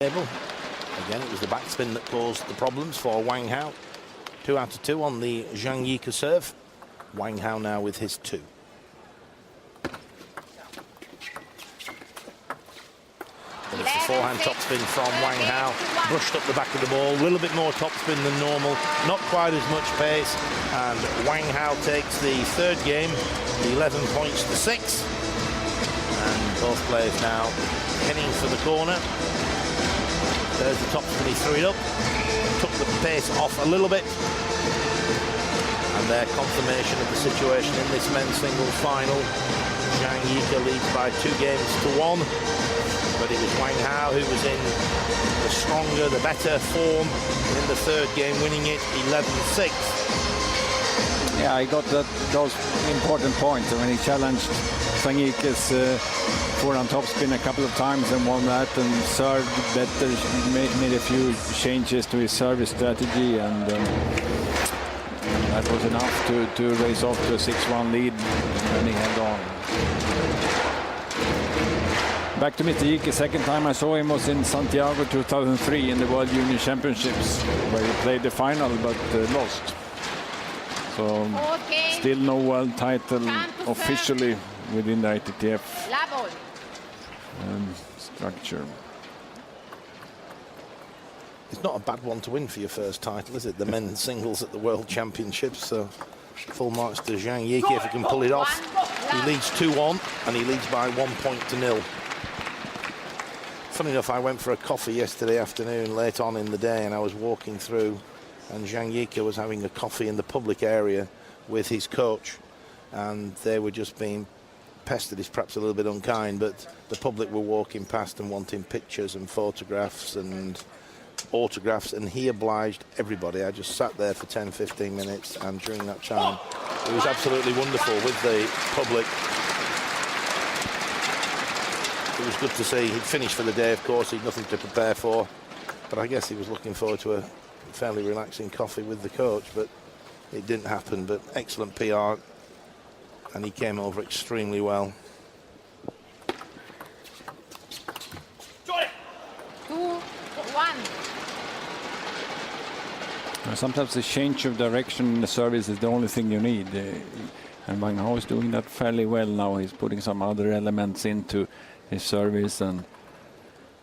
table. Again, it was the backspin that caused the problems for Wang Hao. 2 out of 2 on the Zhang Jike serve. Wang Hao now with his 2. And it's the forehand topspin from Wang Hao. Brushed up the back of the ball. A little bit more topspin than normal. Not quite as much pace. And Wang Hao takes the 3rd game, 11 points to 6. And both players now heading for the corner. There's the topspin, he threw it up. Took the pace off a little bit. And their confirmation of the situation in this men's singles final. Zhang Jike leads by 2 games to 1. But it was Wang Hao who was in the stronger, the better form in the 3rd game, winning it 11-6. Yeah, he got those important points. I mean, he challenged Zhang Jike's forehand topspin a couple of times and won that, and served better, made a few changes to his service strategy, and that was enough to race off to a 6-1 lead, and then he held on. Back to Mr. Jike. Second time I saw him was in Santiago 2003 in the World Junior Championships, where he played the final but lost. So still no world title officially within the ITTF structure. It's not a bad one to win for your first title, is it? The men's singles at the World Championships. So full marks to Zhang Jike if he can pull it off. He leads 2-1 and he leads by 1-0. Funny enough, I went for a coffee yesterday afternoon late on in the day, and I was walking through, and Zhang Jike was having a coffee in the public area with his coach, and they were just being pestered is perhaps a little bit unkind, but the public were walking past and wanting pictures and photographs and autographs, and he obliged everybody. I just sat there for 10-15 minutes, and during that time it was absolutely wonderful with the public. It was good to see. He'd finished for the day, of course. He'd nothing to prepare for, but I guess he was looking forward to a fairly relaxing coffee with the coach, but it didn't happen. But excellent PR, and he came over extremely well. 2-1. Sometimes the change of direction in the service is the only thing you need. And Wang Hao is doing that fairly well now. He's putting some other elements into his service and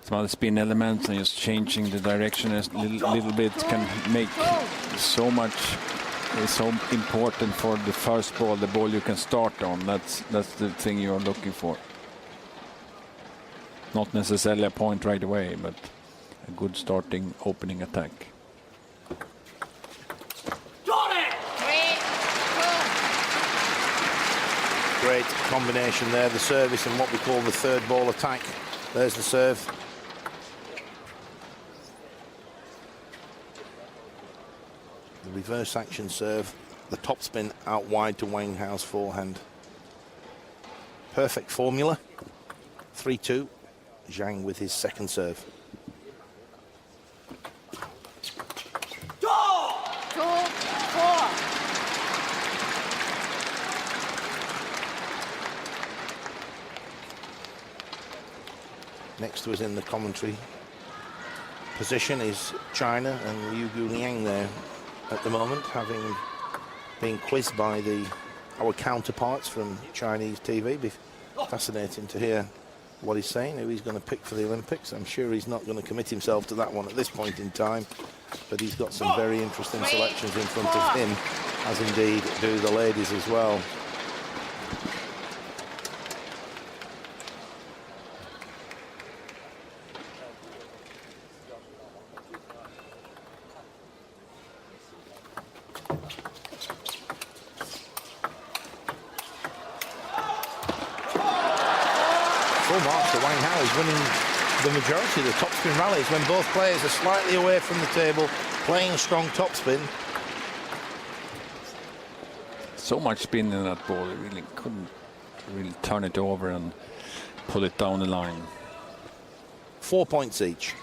some other spin elements, and just changing the direction a little bit can make so much. It's so important for the first ball, the ball you can start on. That's the thing you're looking for. Not necessarily a point right away, but a good starting opening attack. Great combination there, the service and what we call the 3rd ball attack. There's the serve. The reverse action serve, the topspin out wide to Wang Hao's forehand. Perfect formula. 3-2. Zhang with his 2nd serve. 2-4. Next to us in the commentary position is China and Liu Guliang there at the moment, having been quizzed by our counterparts from Chinese TV. Be fascinating to hear what he's saying, who he's going to pick for the Olympics. I'm sure he's not going to commit himself to that one at this point in time, but he's got some very interesting selections in front of him, as indeed do the ladies as well. Wang Hao is winning the majority of the topspin rallies when both players are slightly away from the table, playing strong topspin. So much spin in that ball, he really couldn't really turn it over and pull it down the line. 4 points each.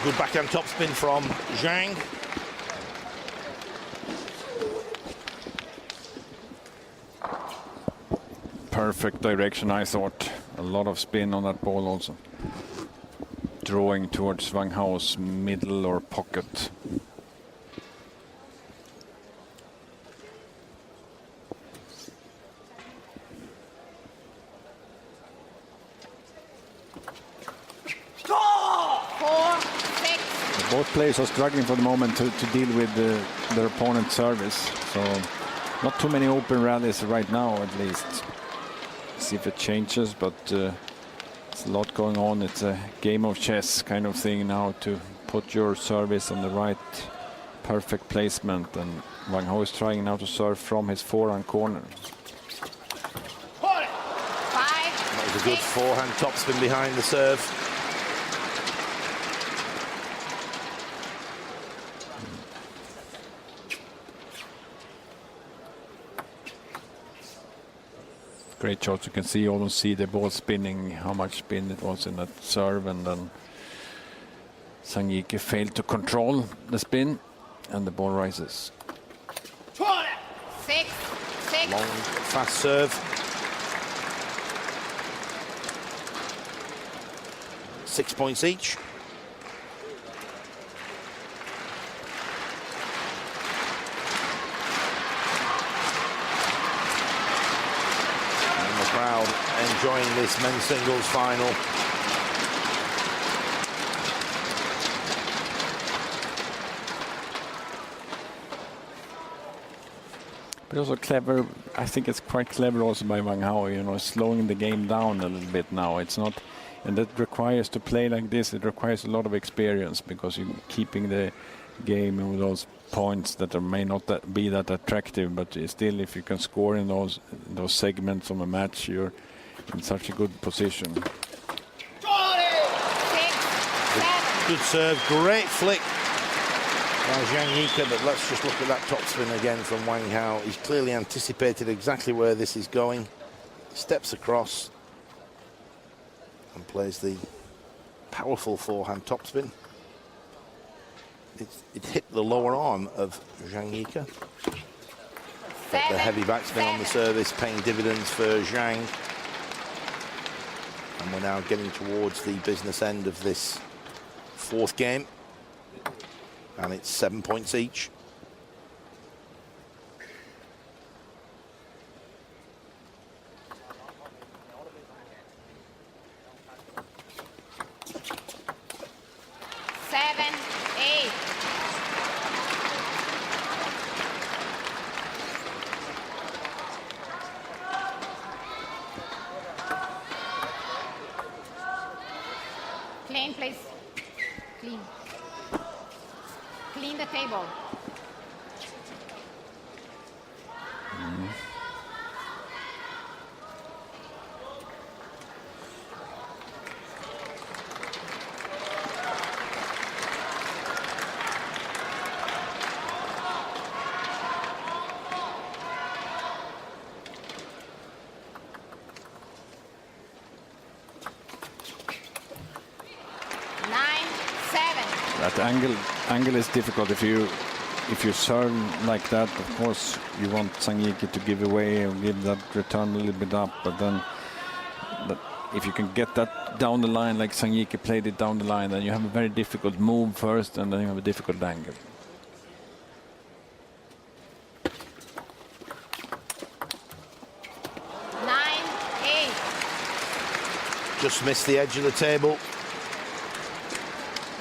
Good backhand topspin from Zhang. Perfect direction, I thought. A lot of spin on that ball also. Drawing towards Wang Hao's middle or pocket. Both players are struggling for the moment to deal with their opponent's service. So not too many open rallies right now, at least. See if it changes, but it's a lot going on. It's a game of chess kind of thing now to put your service on the right perfect placement. And Wang Hao is trying now to serve from his forehand corner. That was a good forehand topspin behind the serve. Great shots. You can almost see the ball spinning, how much spin it was in that serve, and then Zhang Jike failed to control the spin, and the ball rises. 6. Long, fast serve. 6 points each. Crowd enjoying this men's singles final. But also clever, I think it's quite clever also by Wang Hao, you know, slowing the game down a little bit now. It's not, and that requires, to play like this, it requires a lot of experience, because you're keeping the game with those points that may not be that attractive, but still, if you can score in those segments of a match, you're in such a good position. Good serve, great flick by Zhang Jike, but let's just look at that topspin again from Wang Hao. He's clearly anticipated exactly where this is going. Steps across and plays the powerful forehand topspin. It hit the lower arm of Zhang Jike. But the heavy backspin on the service paying dividends for Zhang. And we're now getting towards the business end of this fourth game. And it's 7 points each. Clean, please. Clean. Clean the table. That angle is difficult. If you serve like that, of course you want Zhang Jike to give away or give that return a little bit up, but then if you can get that down the line like Zhang Jike played it down the line, then you have a very difficult move first, and then you have a difficult angle. Just missed the edge of the table.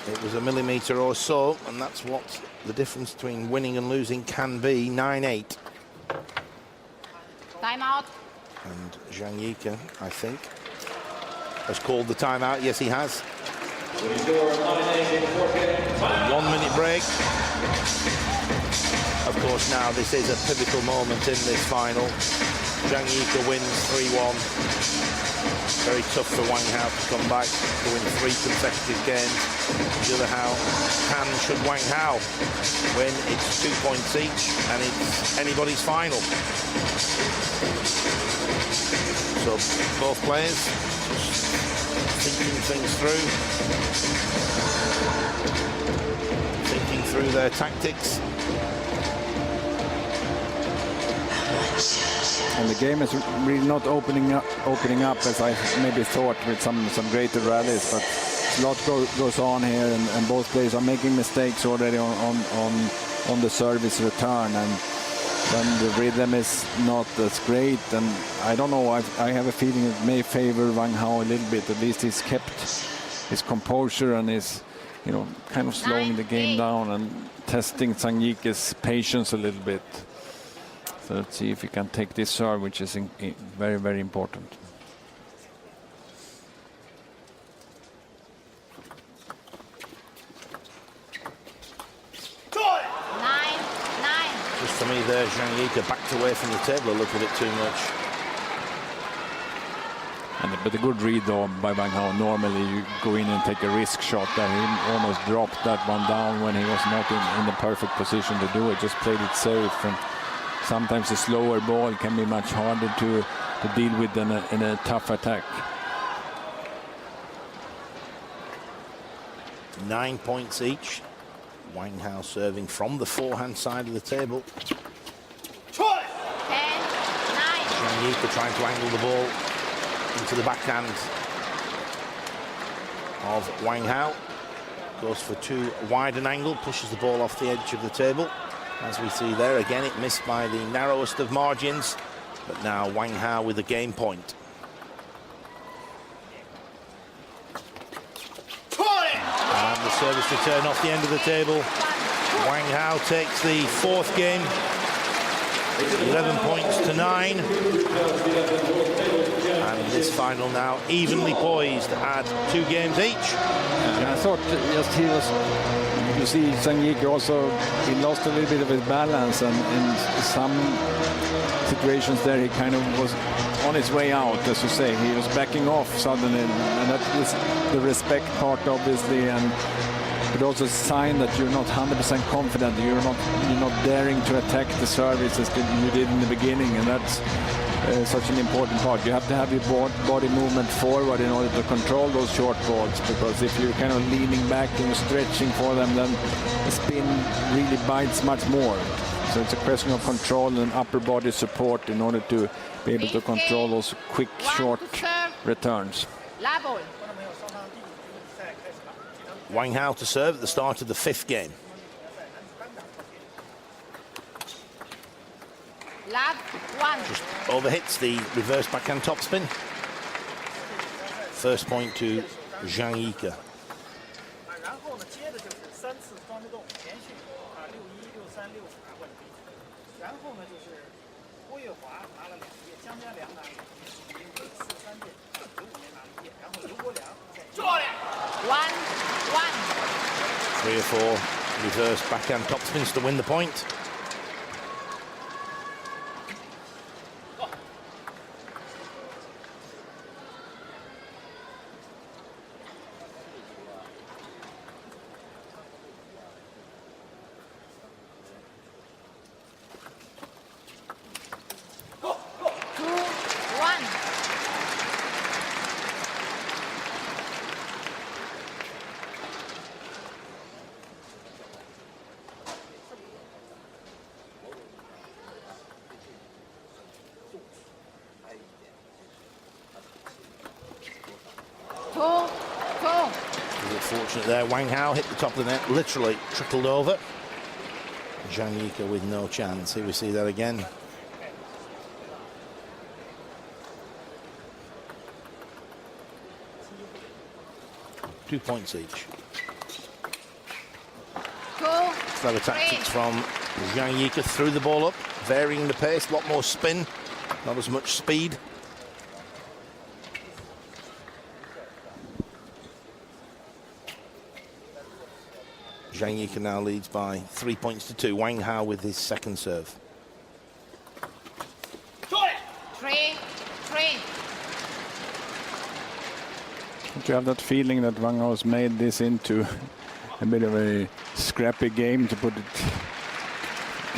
It was a millimetre or so, and that's what the difference between winning and losing can be. 9-8. Timeout. And Zhang Jike, I think, has called the timeout. Yes, he has. 1 minute break. Of course, now this is a pivotal moment in this final. Zhang Jike wins 3-1. Very tough for Wang Hao to come back to win 3 consecutive games. The other hand should Wang Hao win. It's 2 points each, and it's anybody's final. So both players just thinking things through. through their tactics. And the game is really not opening up as I maybe thought with some greater rallies, but a lot goes on here, and both players are making mistakes already on the service return, and then the rhythm is not as great. And I don't know, I have a feeling it may favor Wang Hao a little bit. At least he's kept his composure and is, you know, kind of slowing the game down and testing Zhang Jike's patience a little bit. So let's see if he can take this serve, which is very, very important. Just to me there, Zhang Jike backed away from the table a little bit too much. But a good read though by Wang Hao. Normally you go in and take a risk shot there. He almost dropped that one down when he was not in the perfect position to do it. Just played it safe. And sometimes a slower ball can be much harder to deal with in a tough attack. 9 points each. Wang Hao serving from the forehand side of the table. 10, 9. Zhang Jike trying to angle the ball into the backhand of Wang Hao. Goes for too wide an angle, pushes the ball off the edge of the table. As we see there, again, it missed by the narrowest of margins. But now Wang Hao with a game point. And the service return off the end of the table. Wang Hao takes the fourth game. 11 points to 9. And this final now evenly poised at 2 games each. And I thought just he was, you see Zhang Jike also, he lost a little bit of his balance, and in some situations there he kind of was on his way out, as you say. He was backing off suddenly, and that is the respect part obviously, and but also a sign that you're not 100% confident. You're not daring to attack the service as you did in the beginning, and that's such an important part. You have to have your body movement forward in order to control those short balls, because if you're kind of leaning back and you're stretching for them, then the spin really bites much more. So it's a question of control and upper body support in order to be able to control those quick, short returns. Wang Hao to serve at the start of the 5th game. Love 1. Just overhits the reverse backhand topspin. First point to Zhang Jike. One. 3 or 4 reverse backhand topspins to win the point. Fortunate there, Wang Hao hit the top of the net, literally trickled over. Zhang Jike with no chance. Here we see that again. Two points each. Clever tactics from Zhang Jike. Threw the ball up, varying the pace, a lot more spin, not as much speed. Zhang Jike now leads by 3 points to 2. Wang Hao with his second serve. 3. Don't you have that feeling that Wang Hao has made this into a bit of a scrappy game, to put it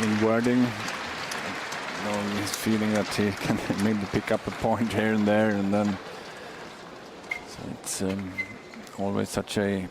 in wording? You know, he's feeling that he can maybe pick up a point here and there, and then so it's always such a